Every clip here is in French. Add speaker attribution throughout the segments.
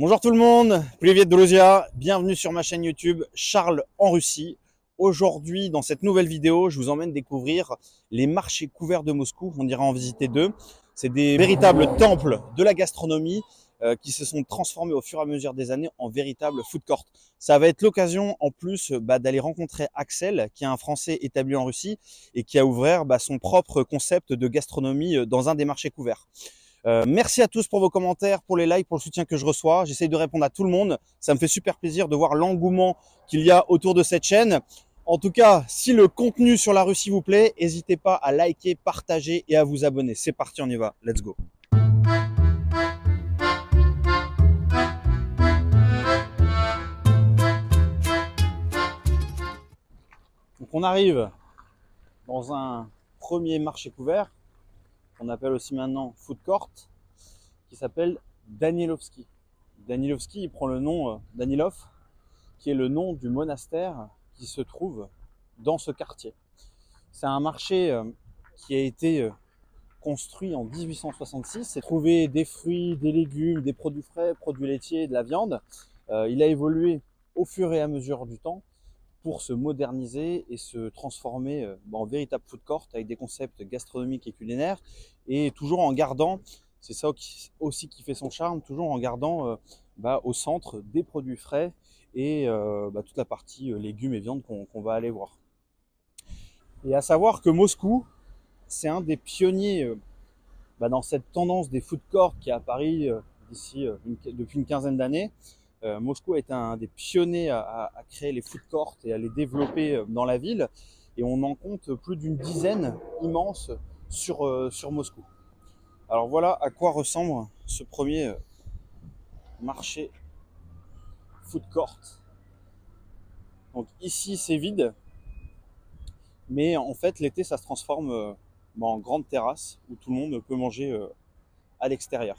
Speaker 1: Bonjour tout le monde, Privet Druzia, bienvenue sur ma chaîne YouTube Charles en Russie. Aujourd'hui, dans cette nouvelle vidéo, je vous emmène découvrir les marchés couverts de Moscou. On ira en visiter deux. C'est des véritables temples de la gastronomie qui se sont transformés au fur et à mesure des années en véritables food courts. Ça va être l'occasion en plus d'aller rencontrer Axel, qui est un Français établi en Russie et qui a ouvert son propre concept de gastronomie dans un des marchés couverts. Merci à tous pour vos commentaires, pour les likes, pour le soutien que je reçois. J'essaye de répondre à tout le monde. Ça me fait super plaisir de voir l'engouement qu'il y a autour de cette chaîne. En tout cas, si le contenu sur la Russie vous plaît, n'hésitez pas à liker, partager et à vous abonner. C'est parti, on y va. Let's go. Donc on arrive dans un premier marché couvert, qu'on appelle aussi maintenant food court, qui s'appelle Danilovski. Danilovski, il prend le nom Danilov, qui est le nom du monastère qui se trouve dans ce quartier. C'est un marché qui a été construit en 1866. C'est trouver des fruits, des légumes, des produits frais, produits laitiers, de la viande. Il a évolué au fur et à mesure du temps pour se moderniser et se transformer en véritable food court avec des concepts gastronomiques et culinaires, et toujours en gardant, c'est ça aussi qui fait son charme, toujours en gardant au centre des produits frais et toute la partie légumes et viande qu'on va aller voir. Et à savoir que Moscou, c'est un des pionniers dans cette tendance des food courts qui est à Paris depuis une quinzaine d'années. Moscou est un des pionniers à créer les food courts et à les développer dans la ville. Et on en compte plus d'une dizaine immense sur Moscou. Alors voilà à quoi ressemble ce premier marché food court. Donc ici c'est vide, mais en fait l'été ça se transforme en grande terrasse où tout le monde peut manger à l'extérieur.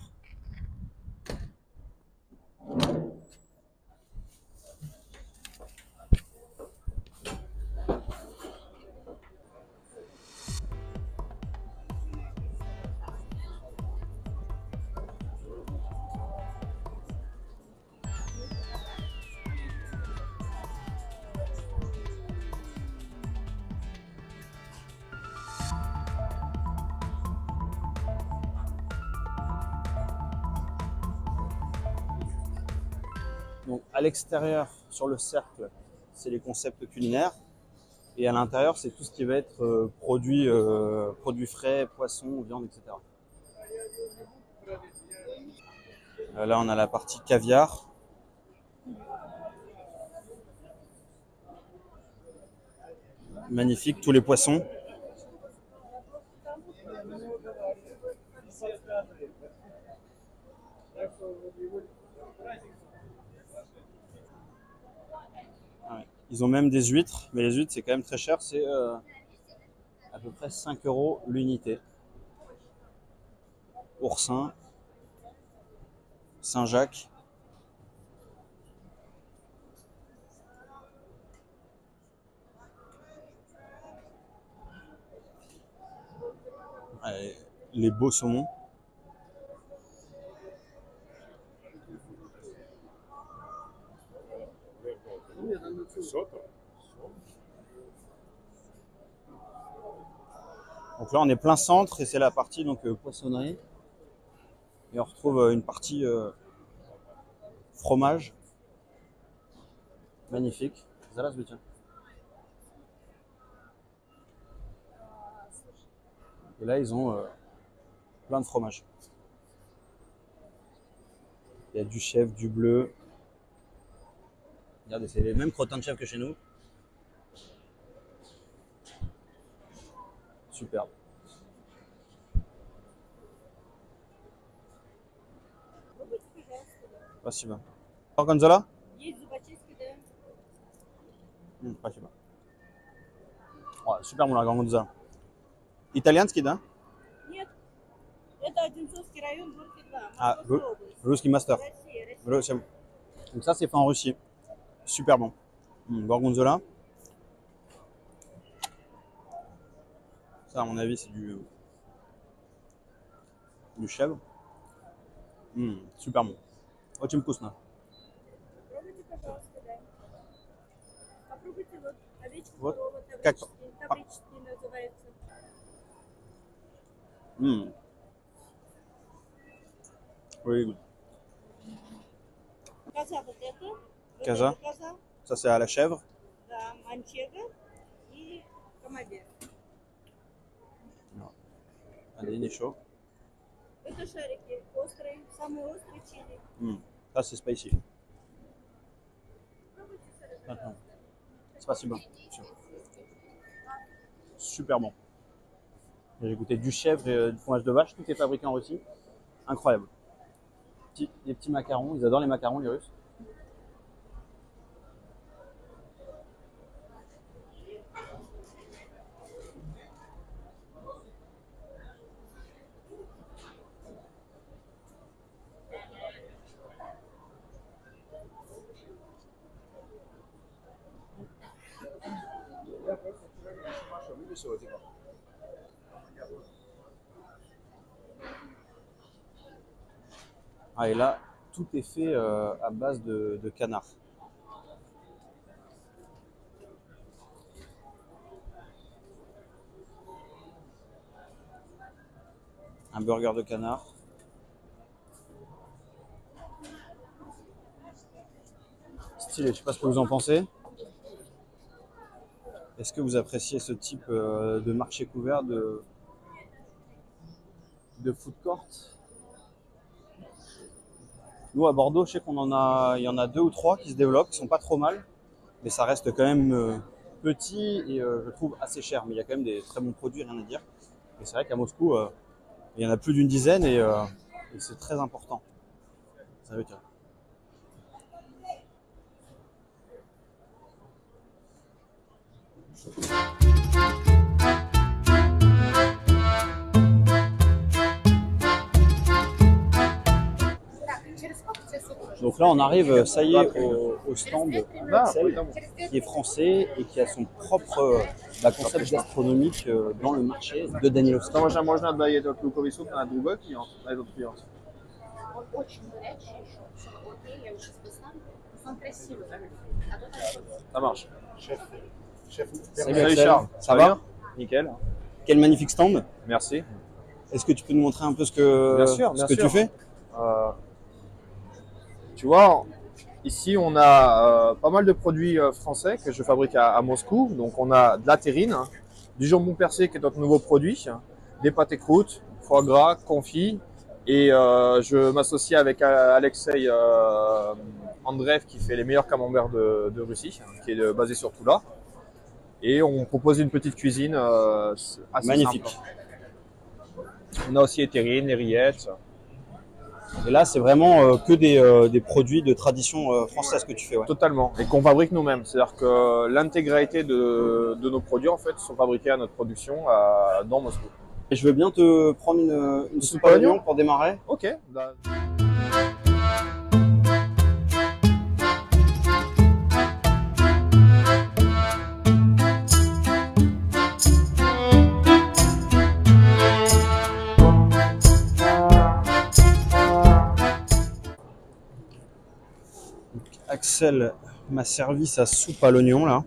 Speaker 1: Donc à l'extérieur, sur le cercle, c'est les concepts culinaires. Et à l'intérieur, c'est tout ce qui va être produits frais, poissons, viande, etc. Là, on a la partie caviar. Magnifique, tous les poissons. Ouais. Ils ont même des huîtres, mais les huîtres, c'est quand même très cher. C'est à peu près 5 € l'unité. Oursin, Saint-Jacques. Allez, les beaux saumons. Donc là, on est plein centre et c'est la partie poissonnerie. Et on retrouve une partie fromage. Magnifique. Zaraz wyciąg. Et là, ils ont plein de fromages. Il y a du chèvre, du bleu. Regardez, c'est les mêmes crottins de chèvre que chez nous. Superbe. Спасибо. Gorgonzola?
Speaker 2: Есть зубочистки, да?
Speaker 1: Спасибо. Ouais, super bon la gorgonzola. Итальянский, да?
Speaker 2: Нет, это Одинцовский район, Горький 2,
Speaker 1: Ah,
Speaker 2: Московская область.
Speaker 1: Ruski Master.
Speaker 2: Россия.
Speaker 1: Donc ça, c'est fait en Russie. Super bon. Gorgonzola. Ça, à mon avis, c'est du chèvre. Super bon. Очень вкусно.
Speaker 2: Пробуйте, пожалуйста, да. Попробуйте вот овечка,
Speaker 1: Вот.
Speaker 2: корова,
Speaker 1: Как?
Speaker 2: таврический называется.
Speaker 1: М. Oui.
Speaker 2: Коза вот это. Вот
Speaker 1: Коза.
Speaker 2: это коза.
Speaker 1: Ça, c'est à la chèvre.
Speaker 2: Да, манчега и камабер.
Speaker 1: Allez, il est chaud.
Speaker 2: Это шарики острые, самый острый чили.
Speaker 1: Ça, c'est spicy.
Speaker 2: Пробуйте, сэр,
Speaker 1: Attends.
Speaker 2: пожалуйста.
Speaker 1: Spasibo. Super bon. J'ai goûté du chèvre et du fromage de vache, tout est fabriqué en Russie. Incroyable. Les petits macarons, ils adorent les macarons, les Russes. Ah, et là, tout est fait à base de canard. Un burger de canard. Stylé, je sais pas ce que vous en pensez. Est-ce que vous appréciez ce type de marché couvert, de food court? Nous, à Bordeaux, je sais il y en a 2 ou 3 qui se développent, qui sont pas trop mal, mais ça reste quand même petit et je trouve assez cher. Mais il y a quand même des très bons produits, rien à dire. Et c'est vrai qu'à Moscou, il y en a plus d'une dizaine et c'est très important. Ça veut dire. Donc là, on arrive, ça y est, au stand d'Axel, qui est français et qui a son propre concept gastronomique dans le marché de Danilovski.
Speaker 3: Можно отдать этот луковый суп на другой клиент, на этот клиент.
Speaker 4: Он очень горячий еще. Все окей, я уже спасла. Он красивый.
Speaker 3: Ça marche.
Speaker 1: Salut Axel, ça va?
Speaker 3: Nickel.
Speaker 1: Quel magnifique stand.
Speaker 3: Merci.
Speaker 1: Est-ce que tu peux nous montrer un peu ce que tu fais?
Speaker 3: Tu vois, ici on a pas mal de produits français que je fabrique à Moscou. Donc on a de la terrine, du jambon percé qui est notre nouveau produit, des pâtés croûtes, foie gras, confit. Et je m'associe avec Alexei Andreev qui fait les meilleurs camemberts de Russie, qui est basé sur Toula. Et on propose une petite cuisine assez
Speaker 1: magnifique.
Speaker 3: Simple. On a aussi les terrines, les rillettes.
Speaker 1: Et là, c'est vraiment que des produits de tradition française que tu fais. Ouais.
Speaker 3: Totalement. Et qu'on fabrique nous-mêmes. C'est-à-dire que l'intégralité de nos produits, en fait, sont fabriqués à notre production dans Moscou.
Speaker 1: Et je veux bien te prendre une soupe à l'oignon pour démarrer.
Speaker 3: Ok.
Speaker 1: Axel m'a servi sa soupe à l'oignon là,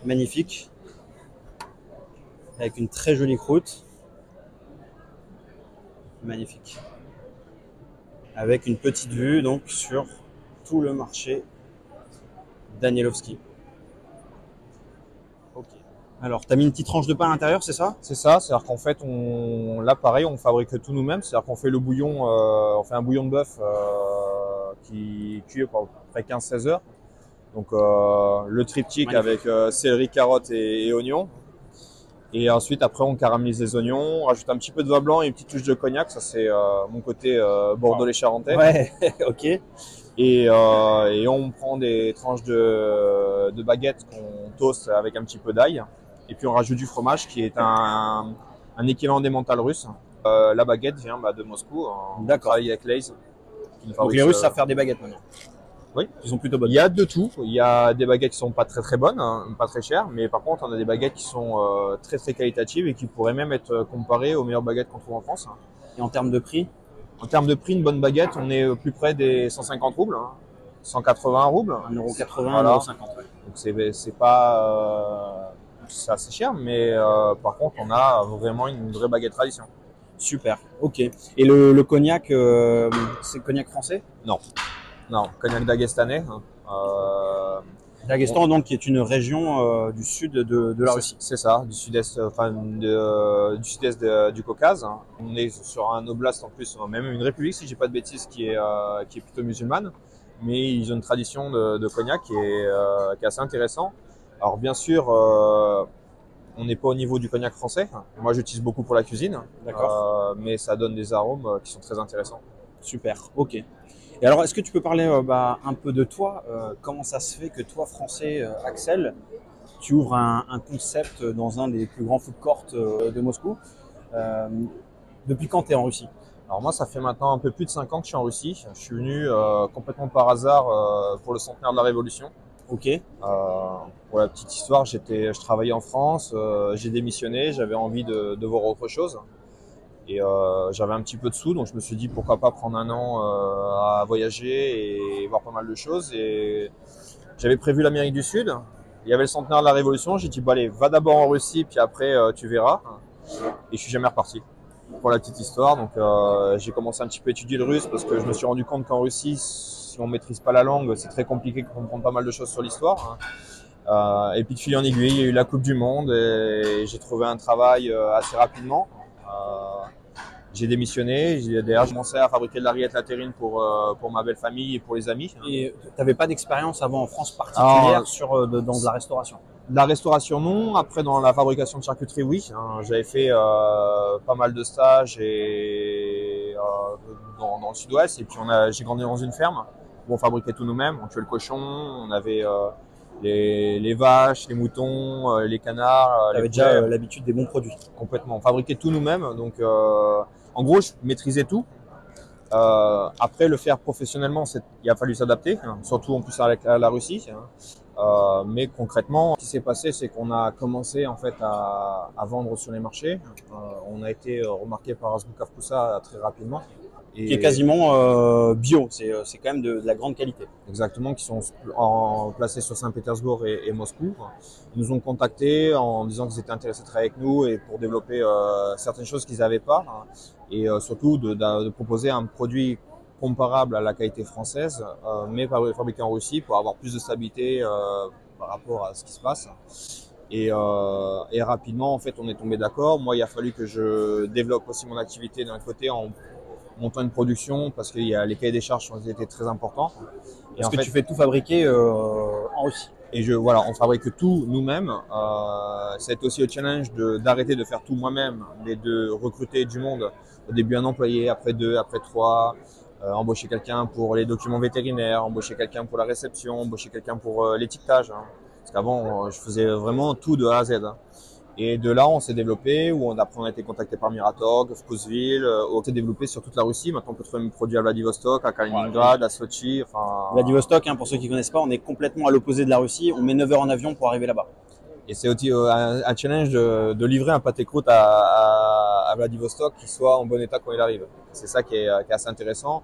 Speaker 1: magnifique, avec une très jolie croûte, magnifique, avec une petite vue donc sur tout le marché Danilovski. Ok. Alors, tu as mis une petite tranche de pain à l'intérieur, c'est ça?
Speaker 3: C'est ça, c'est-à-dire qu'en fait, là pareil, on fabrique tout nous-mêmes, c'est-à-dire qu'on fait le bouillon, on fait un bouillon de bœuf qui cuit à peu près 15-16 heures. Donc le triptyque
Speaker 1: magnifique.
Speaker 3: avec céleri, carottes et oignons. Et ensuite, après, on caramélise les oignons, on rajoute un petit peu de vin blanc et une petite touche de cognac. Ça, c'est mon côté bordelais-charentais.
Speaker 1: Ouais, ok.
Speaker 3: Et on prend des tranches de baguettes qu'on toast avec un petit peu d'ail. Et puis, on rajoute du fromage qui est un équivalent des mentales russes. La baguette vient de Moscou. On travaille avec Lay's.
Speaker 1: Donc les Russes savent faire des baguettes maintenant.
Speaker 3: Oui,
Speaker 1: ils sont plutôt bonnes.
Speaker 3: Il y a de tout. Il y a des baguettes qui sont pas très bonnes, pas très chères, mais par contre, on a des baguettes qui sont très qualitatives et qui pourraient même être comparées aux meilleures baguettes qu'on trouve en France.
Speaker 1: Et en termes de prix?
Speaker 3: En termes de prix, une bonne baguette, on est plus près des 150 roubles, hein, 180 roubles.
Speaker 1: 1,80 €,
Speaker 3: Voilà.
Speaker 1: 1,50 €.
Speaker 3: Donc c'est pas c'est assez cher, mais par contre on a vraiment une vraie baguette tradition.
Speaker 1: Super, ok. Et le cognac, c'est cognac français?
Speaker 3: Non, cognac daguestanais. Hein.
Speaker 1: Daghestan, donc, qui est une région du sud de la Russie.
Speaker 3: C'est ça, du sud-est, du sud-est du Caucase. Hein. On est sur un oblast en plus, même une république si j'ai pas de bêtises, qui est plutôt musulmane, mais ils ont une tradition de cognac qui est assez intéressant. Alors bien sûr, on n'est pas au niveau du cognac français. Moi, j'utilise beaucoup pour la cuisine, mais ça donne des arômes qui sont très intéressants.
Speaker 1: Super, ok. Et alors, est-ce que tu peux parler un peu de toi? Comment ça se fait que toi, Français, Axel, tu ouvres un concept dans un des plus grands food courts de Moscou? Depuis quand tu es en Russie?
Speaker 3: Alors moi, ça fait maintenant un peu plus de 5 ans que je suis en Russie. Je suis venu complètement par hasard pour le centenaire de la Révolution.
Speaker 1: Ok.
Speaker 3: Pour la petite histoire, je travaillais en France, j'ai démissionné, j'avais envie de voir autre chose. Et j'avais un petit peu de sous, donc je me suis dit pourquoi pas prendre un an à voyager et voir pas mal de choses. Et j'avais prévu l'Amérique du Sud. Il y avait le centenaire de la Révolution. J'ai dit bon allez, va d'abord en Russie, puis après tu verras. Et je suis jamais reparti. Pour la petite histoire, donc j'ai commencé un petit peu à étudier le russe parce que je me suis rendu compte qu'en Russie, si on maîtrise pas la langue, c'est très compliqué de comprendre pas mal de choses sur l'histoire. Et puis de fil en aiguille, il y a eu la Coupe du Monde et j'ai trouvé un travail assez rapidement. J'ai démissionné, d'ailleurs j'ai commencé à fabriquer de la rillette latérine pour ma belle famille et pour les amis.
Speaker 1: Et tu n'avais pas d'expérience avant en France particulière dans de la restauration?
Speaker 3: De la restauration non, après dans la fabrication de charcuterie oui. J'avais fait pas mal de stages dans le sud-ouest et puis j'ai grandi dans une ferme où on fabriquait tout nous-mêmes, on tuait le cochon, on avait les vaches, les moutons, les canards.
Speaker 1: Tu avais déjà l'habitude des bons produits?
Speaker 3: Complètement, on fabriquait tout nous-mêmes, donc en gros je maîtrisais tout. Après le faire professionnellement, il a fallu s'adapter, surtout en plus avec la Russie. Mais concrètement, ce qui s'est passé, c'est qu'on a commencé en fait à vendre sur les marchés. On a été remarqué par Azbukov Poussa très rapidement.
Speaker 1: Qui est quasiment bio, c'est quand même de la grande qualité.
Speaker 3: Exactement, qui sont placés sur Saint-Pétersbourg et Moscou. Ils nous ont contactés en disant qu'ils étaient intéressés de travailler avec nous et pour développer certaines choses qu'ils n'avaient pas. Et surtout de proposer un produit comparable à la qualité française, mais fabriqué en Russie pour avoir plus de stabilité par rapport à ce qui se passe. Et rapidement, en fait, on est tombé d'accord. Moi, il a fallu que je développe aussi mon activité d'un côté en montant une production parce que les cahiers des charges ont été très importants.
Speaker 1: Parce que tu fais tout fabriquer en Russie.
Speaker 3: Et voilà, on fabrique tout nous-mêmes. Ça a été aussi le challenge d'arrêter de faire tout moi-même, mais de recruter du monde. Au début, un employé, après 2, après 3. Embaucher quelqu'un pour les documents vétérinaires, embaucher quelqu'un pour la réception, embaucher quelqu'un pour l'étiquetage. Parce qu'avant, je faisais vraiment tout de A à Z. Et de là, on s'est développé, après on a été contacté par Mirator, Vkusvil, on s'est développé sur toute la Russie. Maintenant, on peut trouver mes produits à Vladivostok, à Kaliningrad, à Sochi.
Speaker 1: Vladivostok, pour ceux qui ne connaissent pas, on est complètement à l'opposé de la Russie. On met 9 heures en avion pour arriver là-bas.
Speaker 3: Et c'est aussi un challenge de livrer un pâté croûte à Vladivostok qui soit en bon état quand il arrive. C'est ça qui est assez intéressant,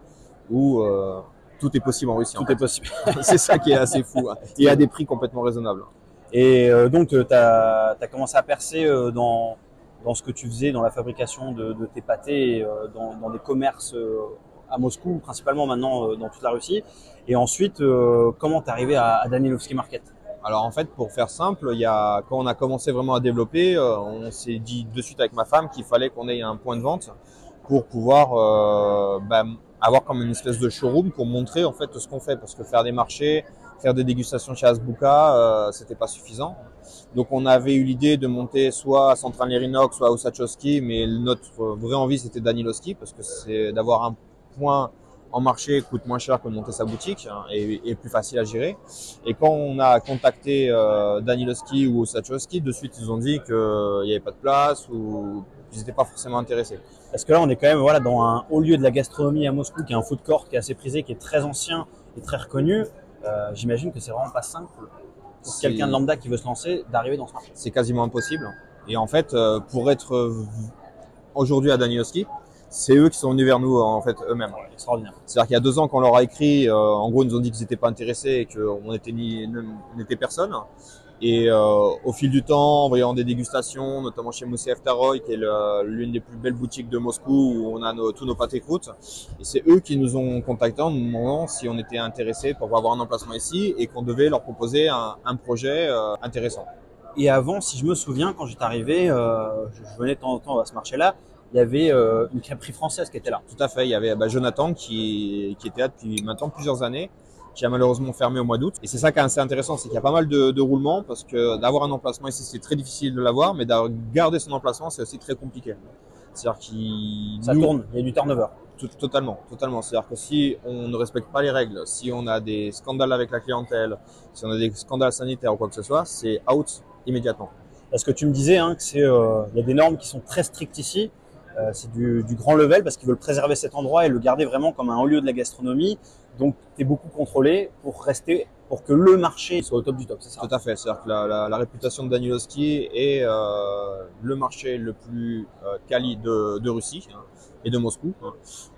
Speaker 3: où tout est possible en Russie.
Speaker 1: Tout est possible.
Speaker 3: C'est ça qui est assez fou. Et à des prix complètement raisonnables.
Speaker 1: Et donc, tu as commencé à percer dans ce que tu faisais, dans la fabrication de tes pâtés, dans des commerces à Moscou, principalement maintenant dans toute la Russie. Et ensuite, comment tu es arrivé à Danilovsky Market?
Speaker 3: Alors en fait, pour faire simple, quand on a commencé vraiment à développer, on s'est dit de suite avec ma femme qu'il fallait qu'on ait un point de vente pour pouvoir avoir comme une espèce de showroom pour montrer en fait ce qu'on fait. Parce que faire des marchés, faire des dégustations chez Azbuka, c'était pas suffisant. Donc on avait eu l'idée de monter soit à Central Lerinox, soit à Usachevski, mais notre vraie envie c'était Danilovsky parce que c'est d'avoir un point en marché coûte moins cher que de monter sa boutique et plus facile à gérer. Et quand on a contacté Danilovsky ou Usachevski, de suite ils ont dit qu'il n'y avait pas de place ou ils n'étaient pas forcément intéressés.
Speaker 1: Parce que là on est quand même dans un haut lieu de la gastronomie à Moscou, qui est un food court qui est assez prisé, qui est très ancien et très reconnu. J'imagine que c'est vraiment pas simple pour quelqu'un de lambda qui veut se lancer d'arriver dans ce marché.
Speaker 3: C'est quasiment impossible. Et en fait, pour être aujourd'hui à Danilovsky, c'est eux qui sont venus vers nous en fait eux-mêmes.
Speaker 1: Ouais, extraordinaire.
Speaker 3: C'est-à-dire qu'il y a 2 ans qu'on leur a écrit, en gros ils nous ont dit qu'ils n'étaient pas intéressés et qu'on n'était personne. Et au fil du temps, en voyant des dégustations, notamment chez Mousseïf Taroy, qui est l'une des plus belles boutiques de Moscou où on a tous nos pâtés croûtes, et c'est eux qui nous ont contactés en nous demandant si on était intéressés pour avoir un emplacement ici et qu'on devait leur proposer un projet intéressant.
Speaker 1: Et avant, si je me souviens, quand j'étais arrivé, je venais de temps en temps à ce marché-là, il y avait une crêperie française qui était là.
Speaker 3: Tout à fait, il y avait Jonathan qui était là depuis maintenant plusieurs années, qui a malheureusement fermé au mois d'août. Et c'est ça qui est assez intéressant, c'est qu'il y a pas mal de roulements parce que d'avoir un emplacement ici, c'est très difficile de l'avoir, mais de garder son emplacement, c'est aussi très compliqué. C'est-à-dire
Speaker 1: Ça tourne, il y a du turnover.
Speaker 3: Totalement. C'est-à-dire que si on ne respecte pas les règles, si on a des scandales avec la clientèle, si on a des scandales sanitaires ou quoi que ce soit, c'est out immédiatement.
Speaker 1: Parce que tu me disais hein, que il y a des normes qui sont très strictes ici. C'est du grand level parce qu'ils veulent préserver cet endroit et le garder vraiment comme un haut lieu de la gastronomie. Donc, tu es beaucoup contrôlé pour que le marché soit au top du top, c'est ça?
Speaker 3: Tout à fait. C'est-à-dire que la réputation de Danilowski est le marché le plus quali de Russie et de Moscou.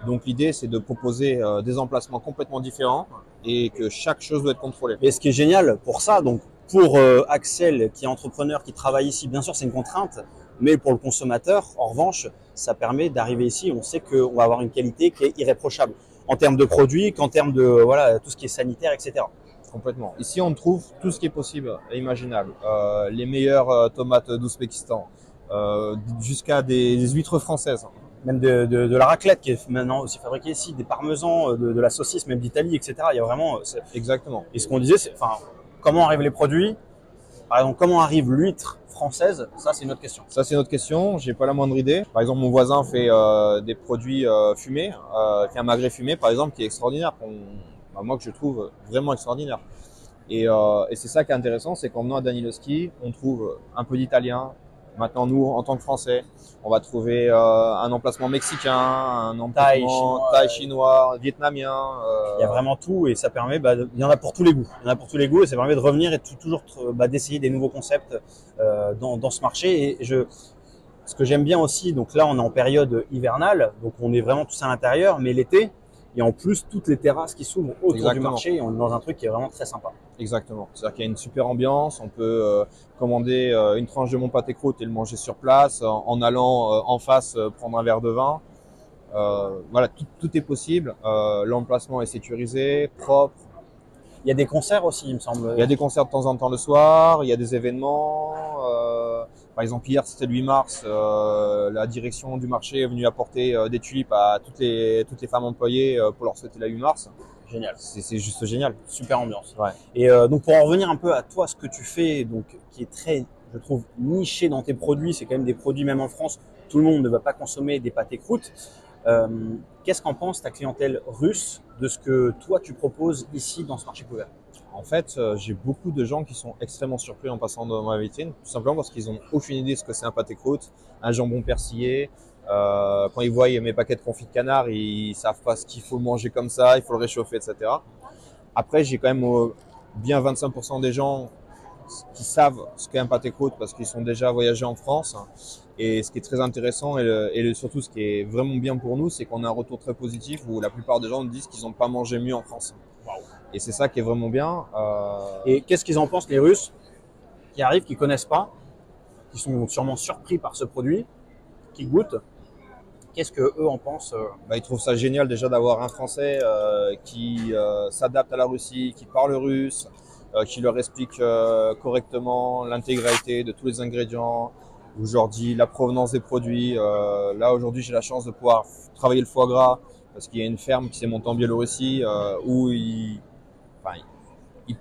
Speaker 3: Donc, l'idée, c'est de proposer des emplacements complètement différents et que chaque chose doit être contrôlée.
Speaker 1: Et ce qui est génial pour ça, donc pour Axel, qui est entrepreneur, qui travaille ici, bien sûr, c'est une contrainte. Mais pour le consommateur, en revanche, ça permet d'arriver ici. On sait qu'on va avoir une qualité qui est irréprochable en termes de produits, qu'en termes de voilà tout ce qui est sanitaire, etc.
Speaker 3: Complètement. Ici, on trouve tout ce qui est possible et imaginable. Les meilleures tomates d'Ouzbékistan, jusqu'à des huîtres françaises.
Speaker 1: Même de la raclette qui est maintenant aussi fabriquée ici, des parmesans, de la saucisse, même d'Italie, etc. Il y a vraiment.
Speaker 3: Exactement.
Speaker 1: Et ce qu'on disait, c'est, enfin, comment arrivent les produits? Par exemple, comment arrive l'huître française? Ça, c'est une autre question.
Speaker 3: Ça, c'est une autre question. J'ai pas la moindre idée. Par exemple, mon voisin fait des produits fumés, fait un magret fumé, par exemple, qui est extraordinaire. Moi, que je trouve vraiment extraordinaire. Et c'est ça qui est intéressant, c'est qu'en venant à Danilowski, on trouve un peu d'italien. Maintenant, nous, en tant que Français, on va trouver un emplacement mexicain, un emplacement thaï, chinois, vietnamien.
Speaker 1: Il y a vraiment tout et ça permet, il y en a pour tous les goûts. Il y en a pour tous les goûts et ça permet de revenir et toujours d'essayer des nouveaux concepts dans ce marché. Et ce que j'aime bien aussi, donc là, on est en période hivernale, donc on est vraiment tous à l'intérieur, mais l'été, il y a en plus toutes les terrasses qui s'ouvrent autour
Speaker 3: Exactement.
Speaker 1: du marché et on est dans un truc qui est vraiment très sympa.
Speaker 3: Exactement. C'est-à-dire qu'il y a une super ambiance. On peut commander une tranche de mon pâté croûte et le manger sur place en allant en face prendre un verre de vin. Voilà, tout est possible. L'emplacement est sécurisé, propre.
Speaker 1: Il y a des concerts aussi, il me semble.
Speaker 3: Il y a des concerts de temps en temps le soir. Il y a des événements. Par exemple, hier, c'était le 8 mars. La direction du marché est venue apporter des tulipes à toutes les femmes employées pour leur souhaiter la 8 mars.
Speaker 1: Génial.
Speaker 3: C'est juste génial.
Speaker 1: Super ambiance.
Speaker 3: Ouais.
Speaker 1: Et donc pour en revenir un peu à toi, ce que tu fais, donc qui est très, je trouve, niché dans tes produits, c'est quand même des produits, même en France, tout le monde ne va pas consommer des pâtés croûtes. Qu'est-ce qu'en pense ta clientèle russe de ce que toi tu proposes ici dans ce marché couvert?
Speaker 3: En fait, j'ai beaucoup de gens qui sont extrêmement surpris en passant dans ma vitrine, tout simplement parce qu'ils n'ont aucune idée de ce que c'est un pâté croûte, un jambon persillé. Quand ils voient mes paquets de confits de canard, ils savent pas ce qu'il faut manger comme ça, il faut le réchauffer, etc. Après, j'ai quand même bien 25% des gens qui savent ce qu'est un pâté croûte parce qu'ils sont déjà voyagés en France. Et ce qui est très intéressant et surtout ce qui est vraiment bien pour nous, c'est qu'on a un retour très positif où la plupart des gens nous disent qu'ils n'ont pas mangé mieux en France.
Speaker 1: Wow.
Speaker 3: Et c'est ça qui est vraiment bien.
Speaker 1: Et qu'est-ce qu'ils en pensent, les Russes qui arrivent, qui connaissent pas, qui sont sûrement surpris par ce produit, qui goûtent? Qu'est-ce que eux en pensent?
Speaker 3: Ils trouvent ça génial déjà d'avoir un Français qui s'adapte à la Russie, qui parle russe, qui leur explique correctement l'intégralité de tous les ingrédients, où je leur dis la provenance des produits. Là aujourd'hui j'ai la chance de pouvoir travailler le foie gras parce qu'il y a une ferme qui s'est montée en Biélorussie où ils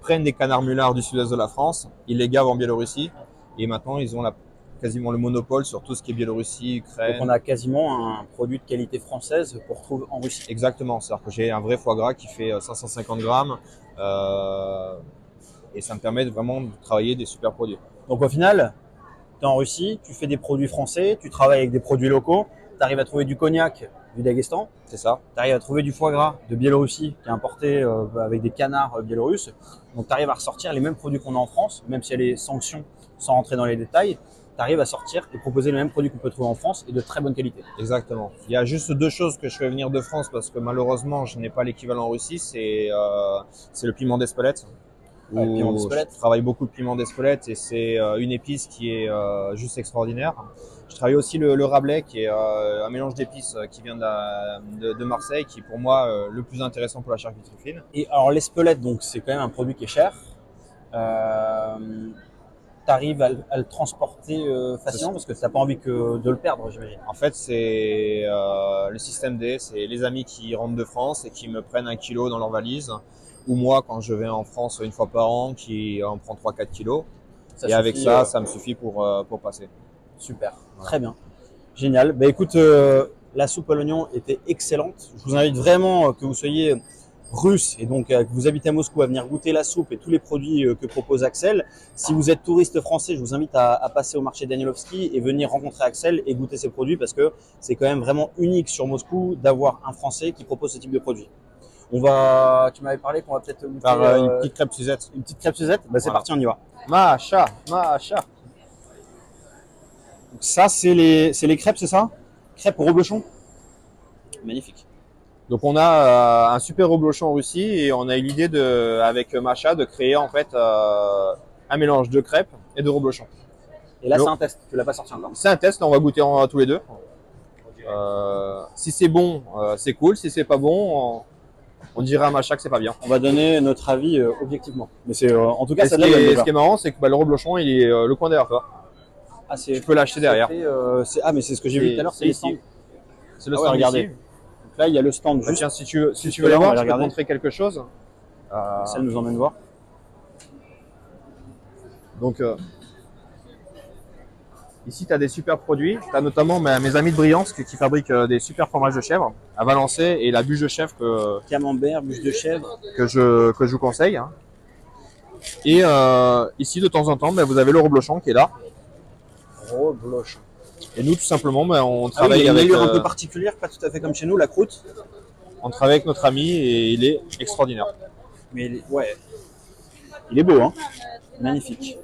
Speaker 3: prennent des canards mulards du sud-est de la France, ils les gavent en Biélorussie et maintenant ils ont quasiment le monopole sur tout ce qui est Biélorussie, Ukraine.
Speaker 1: Donc on a quasiment un produit de qualité française qu'on retrouve en Russie.
Speaker 3: Exactement, c'est-à-dire que j'ai un vrai foie gras qui fait 550 grammes et ça me permet vraiment de travailler des super produits.
Speaker 1: Donc au final, tu es en Russie, tu fais des produits français, tu travailles avec des produits locaux, tu arrives à trouver du cognac du Daghestan,
Speaker 3: c'est ça.
Speaker 1: Tu arrives à trouver du foie gras de Biélorussie qui est importé avec des canards biélorusses. Donc tu arrives à ressortir les mêmes produits qu'on a en France, même s'il y a les sanctions sans rentrer dans les détails. tu arrives à sortir et proposer le même produit qu'on peut trouver en France et de très bonne qualité.
Speaker 3: Exactement. Il y a juste deux choses que je fais venir de France parce que malheureusement, je n'ai pas l'équivalent en Russie. C'est le piment d'Espelette.
Speaker 1: Ouais, le piment d'Espelette.
Speaker 3: Je travaille beaucoup de piment d'Espelette et c'est une épice qui est juste extraordinaire. Je travaille aussi le Rabelais qui est un mélange d'épices qui vient de Marseille, qui est pour moi le plus intéressant pour la charcuterie fine.
Speaker 1: Et alors l'Espelette, donc c'est quand même un produit qui est cher. Tu arrives à le transporter facilement parce que tu n'as pas envie de le perdre, j'imagine.
Speaker 3: En fait, c'est le système D, c'est les amis qui rentrent de France et qui me prennent 1 kilo dans leur valise. Ou moi, quand je vais en France une fois par an, qui en prend 3-4 kilos.
Speaker 1: Ça
Speaker 3: et
Speaker 1: suffit,
Speaker 3: avec ça, ça me suffit pour passer.
Speaker 1: Super,
Speaker 3: Voilà.
Speaker 1: très bien. Génial. Bah écoute, la soupe à l'oignon était excellente. Je vous invite vraiment, que vous soyez russe et donc que vous habitez à Moscou, à venir goûter la soupe et tous les produits que propose Axel. Si vous êtes touriste français, je vous invite à passer au marché Danielovski et venir rencontrer Axel et goûter ses produits parce que c'est quand même vraiment unique sur Moscou d'avoir un Français qui propose ce type de produit. Tu m'avais parlé qu'on va peut-être goûter
Speaker 3: Une petite crêpe Suzette.
Speaker 1: une petite crêpe Suzette. Bah c'est
Speaker 3: Voilà.
Speaker 1: parti, on y va.
Speaker 3: Macha.
Speaker 1: Donc ça, c'est les crêpes, c'est ça? Crêpes au reblochon. Magnifique.
Speaker 3: Donc on a un super reblochon en Russie et on a eu l'idée avec Macha de créer en fait un mélange de crêpes et de reblochon.
Speaker 1: Et là,
Speaker 3: Non.
Speaker 1: c'est un test. Tu l'as pas sorti encore.
Speaker 3: C'est un test, on va goûter tous les deux. Si c'est bon, c'est cool. Si c'est pas bon, on dira à Macha que c'est pas bien.
Speaker 1: On va donner notre avis objectivement. Mais c'est en tout cas,
Speaker 3: Et
Speaker 1: ça
Speaker 3: ce,
Speaker 1: de
Speaker 3: qui
Speaker 1: la
Speaker 3: est,
Speaker 1: gueule.
Speaker 3: ce qui est marrant, c'est que le reblochon, il est le coin derrière toi.
Speaker 1: Ah,
Speaker 3: Tu peux l'acheter derrière.
Speaker 1: Ah, mais c'est ce que j'ai vu tout à l'heure, c'est les stands.
Speaker 3: C'est le
Speaker 1: Ah ouais,
Speaker 3: stand
Speaker 1: regardez.
Speaker 3: ici.
Speaker 1: Donc là, il y a le stand
Speaker 3: Bah,
Speaker 1: juste.
Speaker 3: tiens, si tu veux
Speaker 1: juste
Speaker 3: les
Speaker 1: là, on
Speaker 3: voir,
Speaker 1: va
Speaker 3: je peux te
Speaker 1: regarder.
Speaker 3: montrer quelque chose.
Speaker 1: Ça nous emmène voir.
Speaker 3: Donc, ici, tu as des super produits. Tu as notamment mes amis de Briansk qui fabriquent des super fromages de chèvre à Valençay et la bûche de chèvre
Speaker 1: Camembert, bûche de chèvre.
Speaker 3: que je vous conseille. Hein. Et ici, de temps en temps, vous avez le reblochon qui est là.
Speaker 1: Reblochon.
Speaker 3: Et nous, tout simplement, on
Speaker 1: Ah oui,
Speaker 3: travaille
Speaker 1: il y a une
Speaker 3: avec,
Speaker 1: allure un peu particulière, pas tout à fait comme chez nous, la croûte.
Speaker 3: on travaille avec notre ami et il est extraordinaire.
Speaker 1: Mais ouais. Il est beau, hein. Magnifique.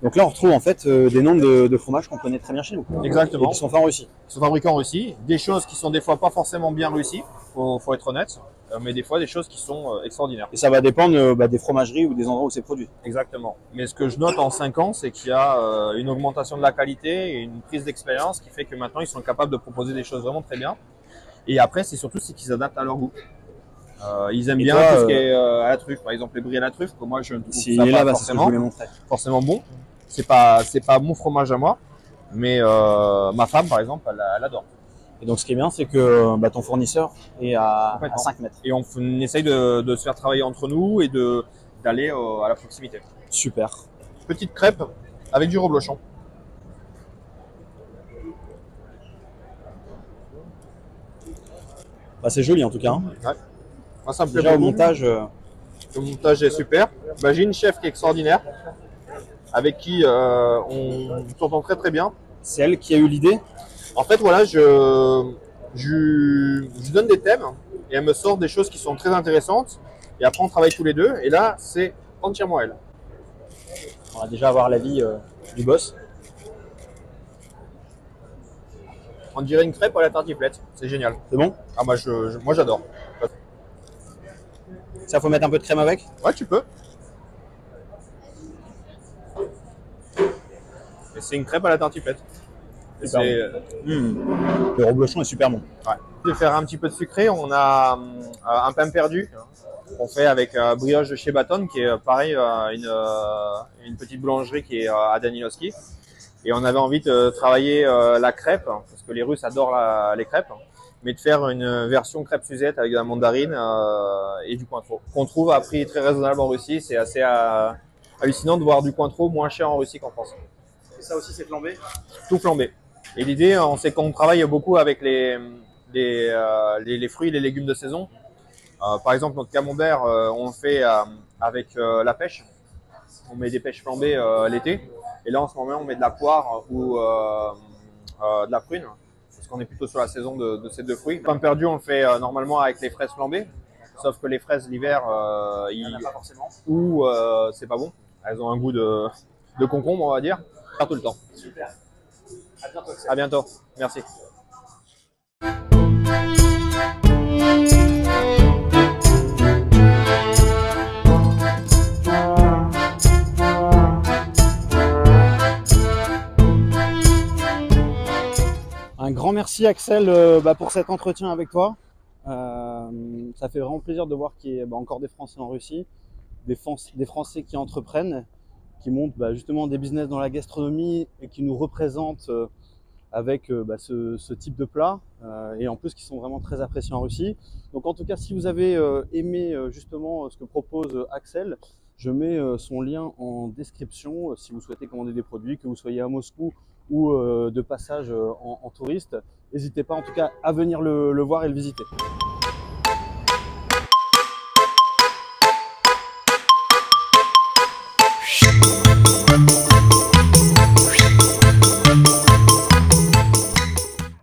Speaker 1: Donc là, on retrouve en fait des noms de fromages qu'on connaît très bien chez nous. Et
Speaker 3: Exactement.
Speaker 1: qui sont faits en Russie.
Speaker 3: Ils sont fabriqués en Russie. Des choses qui sont des fois pas forcément bien réussies, faut être honnête. Mais des fois, des choses qui sont extraordinaires.
Speaker 1: Et ça va dépendre des fromageries ou des endroits où c'est produit.
Speaker 3: Exactement. Mais ce que je note en 5 ans, c'est qu'il y a une augmentation de la qualité et une prise d'expérience qui fait que maintenant, ils sont capables de proposer des choses vraiment très bien. Et après, c'est surtout qu'ils adaptent à leur goût. Ils aiment
Speaker 1: Et
Speaker 3: bien
Speaker 1: toi,
Speaker 3: tout ce qui est à la truffe. Par exemple, les bris à la truffe, que moi, je ne trouve
Speaker 1: S'il
Speaker 3: ça
Speaker 1: est
Speaker 3: pas
Speaker 1: là, c'est ce que je voulais montrer.
Speaker 3: forcément bon. C'est pas mon fromage à moi, mais ma femme, par exemple, elle adore.
Speaker 1: Et donc, ce qui est bien, c'est que ton fournisseur est à
Speaker 3: Complètement.
Speaker 1: 5 mètres.
Speaker 3: Et on essaye de se faire travailler entre nous et d'aller à la proximité.
Speaker 1: Super.
Speaker 3: Petite crêpe avec du reblochon.
Speaker 1: C'est joli en tout cas. Hein.
Speaker 3: Ouais. Moi, ça me plaît
Speaker 1: Déjà au
Speaker 3: beaucoup.
Speaker 1: montage,
Speaker 3: Le montage est super. J'ai une chef qui est extraordinaire, avec qui on s'entend très très bien.
Speaker 1: c'est elle qui a eu l'idée.
Speaker 3: En fait, voilà, je donne des thèmes et elle me sort des choses qui sont très intéressantes. Et après, on travaille tous les deux. Et là, c'est entièrement elle.
Speaker 1: On va déjà avoir l'avis du boss.
Speaker 3: On dirait une crêpe à la tartiflette. C'est génial.
Speaker 1: C'est bon?
Speaker 3: Ah, moi, moi, j'adore.
Speaker 1: Ça, faut mettre un peu de crème avec?
Speaker 3: Ouais, tu peux. Et c'est une crêpe à la tartiflette. Et
Speaker 1: Super
Speaker 3: c'est
Speaker 1: Le reblochon est super bon.
Speaker 3: ouais. De faire un petit peu de sucré, on a un pain perdu qu'on fait avec brioche de chez Baton, qui est pareil une petite boulangerie qui est à Danilovski. Et on avait envie de travailler la crêpe, parce que les Russes adorent les crêpes, mais de faire une version crêpe Suzette avec de la mandarine et du cointreau, qu'on trouve à prix très raisonnable en Russie. C'est assez hallucinant de voir du cointreau moins cher en Russie qu'en France.
Speaker 1: Et ça aussi, c'est flambé?
Speaker 3: Tout flambé. Et l'idée, c'est qu'on travaille beaucoup avec les fruits et les légumes de saison. Par exemple, notre camembert, on le fait avec la pêche. On met des pêches flambées l'été. Et là, en ce moment, on met de la poire ou de la prune, parce qu'on est plutôt sur la saison de ces deux fruits. Le pain perdu, on le fait normalement avec les fraises flambées, sauf que les fraises l'hiver,
Speaker 1: Il n'y en a pas forcément.
Speaker 3: ou c'est pas bon. Elles ont un goût de concombre, on va dire. Faire tout le temps.
Speaker 1: Super. À bientôt.
Speaker 3: À bientôt. Merci.
Speaker 1: Un grand merci Axel pour cet entretien avec toi. Ça fait vraiment plaisir de voir qu'il y a encore des Français en Russie, des Français qui entreprennent, qui montent justement des business dans la gastronomie et qui nous représentent avec ce type de plat et en plus qui sont vraiment très appréciés en Russie. Donc en tout cas, si vous avez aimé justement ce que propose Axel, je mets son lien en description si vous souhaitez commander des produits, que vous soyez à Moscou ou de passage en touriste. N'hésitez pas en tout cas à venir le voir et le visiter.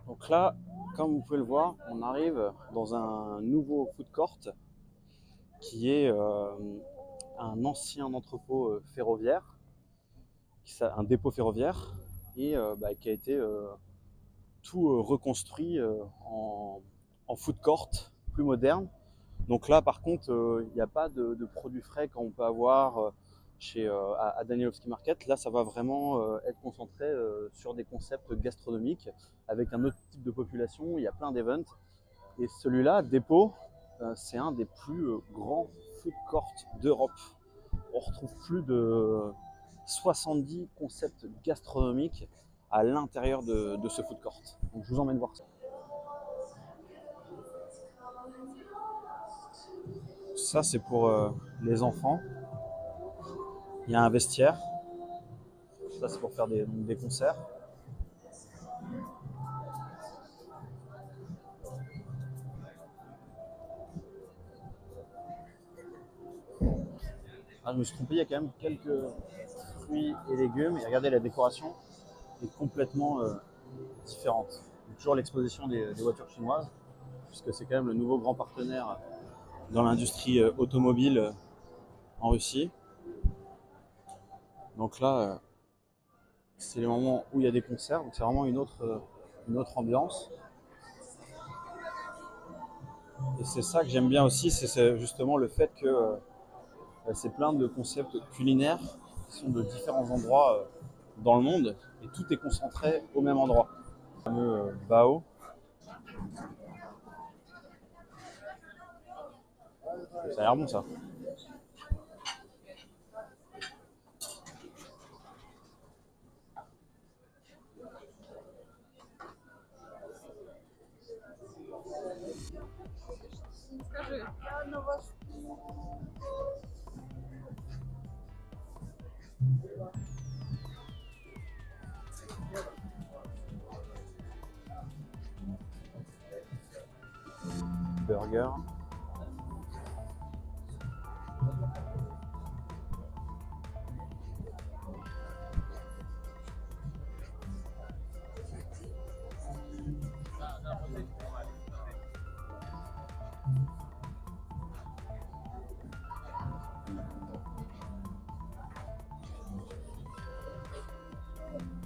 Speaker 1: Donc là, comme vous pouvez le voir, on arrive dans un nouveau food court qui est un ancien entrepôt ferroviaire, un dépôt ferroviaire, et qui a été tout reconstruit en food court plus moderne. Donc là par contre il n'y a pas de produits frais qu'on peut avoir à Danielowski Market. Là ça va vraiment être concentré sur des concepts gastronomiques avec un autre type de population. Il y a plein d'events et celui-là, Dépôt, c'est un des plus grands food courts d'Europe. On retrouve plus de 70 concepts gastronomiques à l'intérieur de ce food court. Donc je vous emmène voir ça. Ça c'est pour les enfants. Il y a un vestiaire. Ça c'est pour faire des concerts. Ah, je me suis trompé, il y a quand même quelques fruits et légumes. Et regardez, la décoration est complètement différente. Toujours l'exposition des voitures chinoises, puisque c'est quand même le nouveau grand partenaire dans l'industrie automobile en Russie. Donc là, c'est les moments où il y a des concerts, donc c'est vraiment une autre ambiance. Et c'est ça que j'aime bien aussi, c'est justement le fait que c'est plein de concepts culinaires qui sont de différents endroits dans le monde et tout est concentré au même endroit. Le fameux bao. Ça a l'air bon ça. Burger.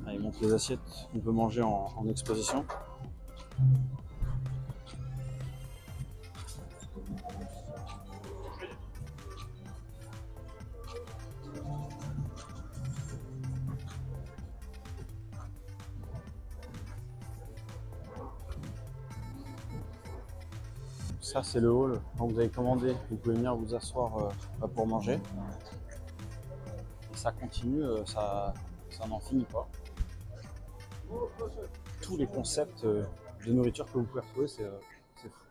Speaker 1: Ah, il montre les assiettes qu'on peut manger en exposition. Ça c'est le hall, quand vous avez commandé, vous pouvez venir vous asseoir pour manger. Et ça continue, ça n'en finit pas. Tous les concepts de nourriture que vous pouvez retrouver, c'est fou.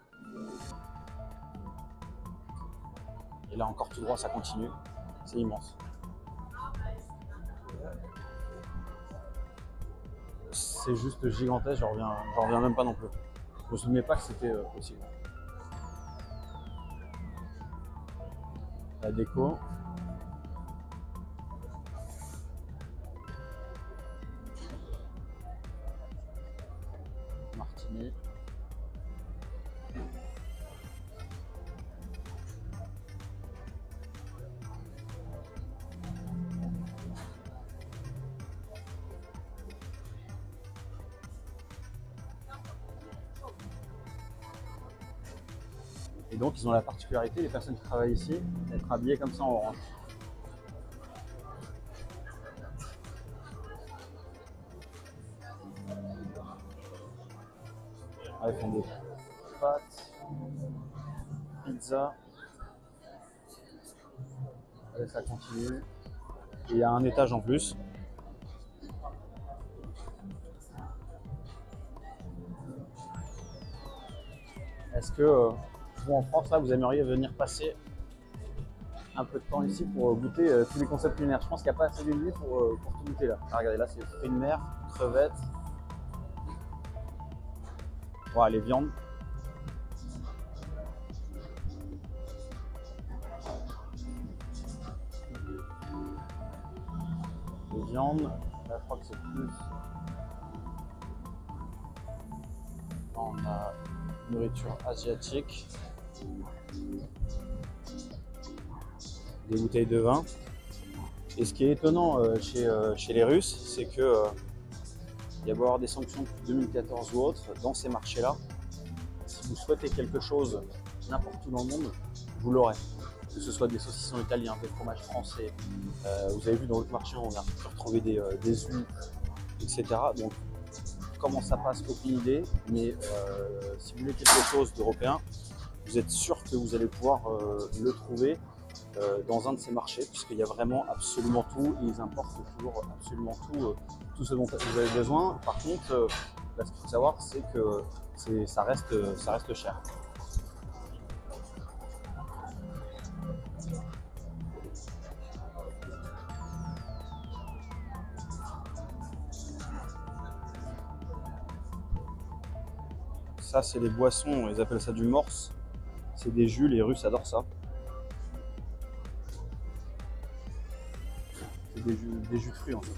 Speaker 1: Et là encore tout droit, ça continue, c'est immense. C'est juste gigantesque, j'en reviens même pas non plus. Je me souvenais pas que c'était aussi grand. La déco. Martini. donc ils ont la particularité, les personnes qui travaillent ici, d'être habillées comme ça en orange. Ah, ils font des pâtes, pizza. Allez, ça continue. Et il y a un étage en plus. Est-ce que vous en France, là, vous aimeriez venir passer un peu de temps ici pour goûter tous les concepts culinaires? Je pense qu'il n'y a pas assez de lieux pour tout goûter là. Ah, regardez, là, c'est fruits de mer, crevettes. Voilà, les viandes. Les viandes. Là, je crois que c'est plus. On a nourriture asiatique. Des bouteilles de vin. Et ce qui est étonnant chez les Russes, c'est que il y a beau avoir des sanctions depuis 2014 ou autre, dans ces marchés-là, si vous souhaitez quelque chose n'importe où dans le monde, vous l'aurez. Que ce soit des saucissons italiens, des fromages français, vous avez vu dans l'autre marché, on a pu retrouver des huîtres, etc. Donc, comment ça passe, aucune idée, mais si vous voulez quelque chose d'européen, vous êtes sûr que vous allez pouvoir le trouver dans un de ces marchés, puisqu'il y a vraiment absolument tout, et ils importent toujours absolument tout ce dont vous avez besoin. Par contre, là, ce qu'il faut savoir, c'est que ça reste cher. Ça, c'est les boissons, ils appellent ça du morse. C'est des jus, les Russes adorent ça. C'est des jus de fruits en fait.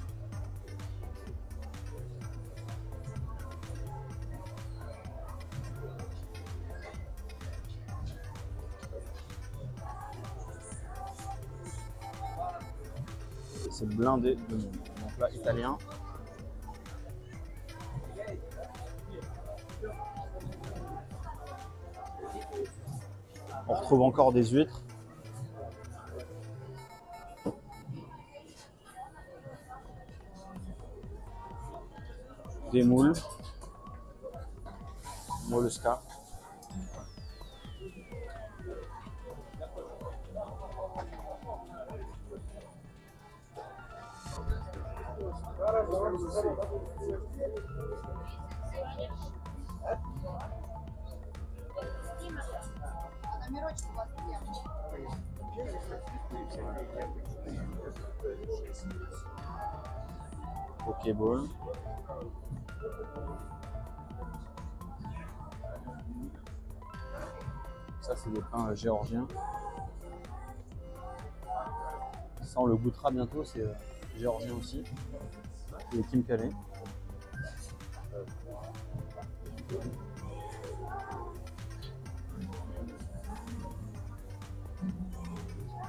Speaker 1: C'est blindé de monde. Donc là, italien. On retrouve encore des huîtres. Des moules. Mollusca. Pokéball. Ça, c'est des pains géorgiens. Ça, on le goûtera bientôt, c'est géorgien aussi. Et Kimkale.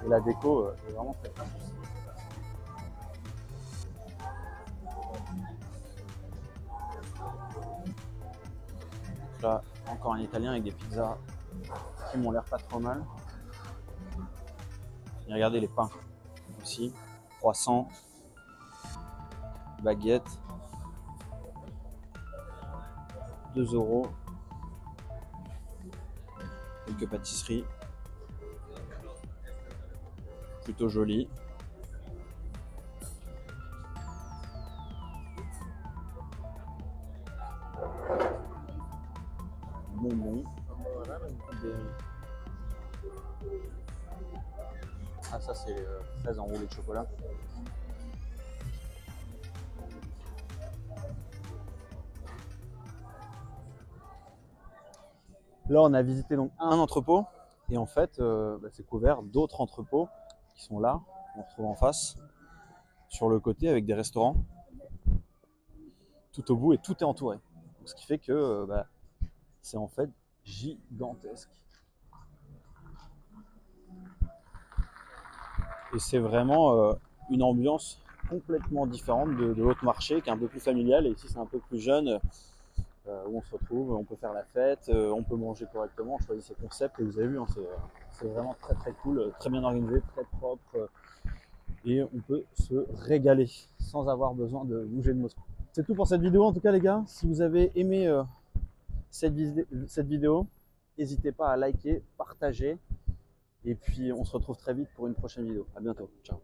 Speaker 1: Et la déco est vraiment très bien. Là, encore un italien avec des pizzas qui m'ont l'air pas trop mal. Et regardez les pains aussi, croissants, baguettes, 2 €, quelques pâtisseries, plutôt jolies. Bonbons. Ah, ça c'est fraises enroulées de chocolat. Là, on a visité donc un entrepôt et en fait, c'est couvert d'autres entrepôts qui sont là, on retrouve en face, sur le côté avec des restaurants tout au bout et tout est entouré. Donc, ce qui fait que c'est en fait gigantesque. Et c'est vraiment une ambiance complètement différente de l'autre marché qui est un peu plus familial. Et ici, c'est un peu plus jeune. où on se retrouve, on peut faire la fête, on peut manger correctement, on choisit ses concepts et vous avez vu, hein, c'est vraiment très très cool, très bien organisé, très propre et on peut se régaler sans avoir besoin de bouger de Moscou. C'est tout pour cette vidéo en tout cas les gars. Si vous avez aimé cette vidéo, n'hésitez pas à liker, partager et puis on se retrouve très vite pour une prochaine vidéo. À bientôt, ciao.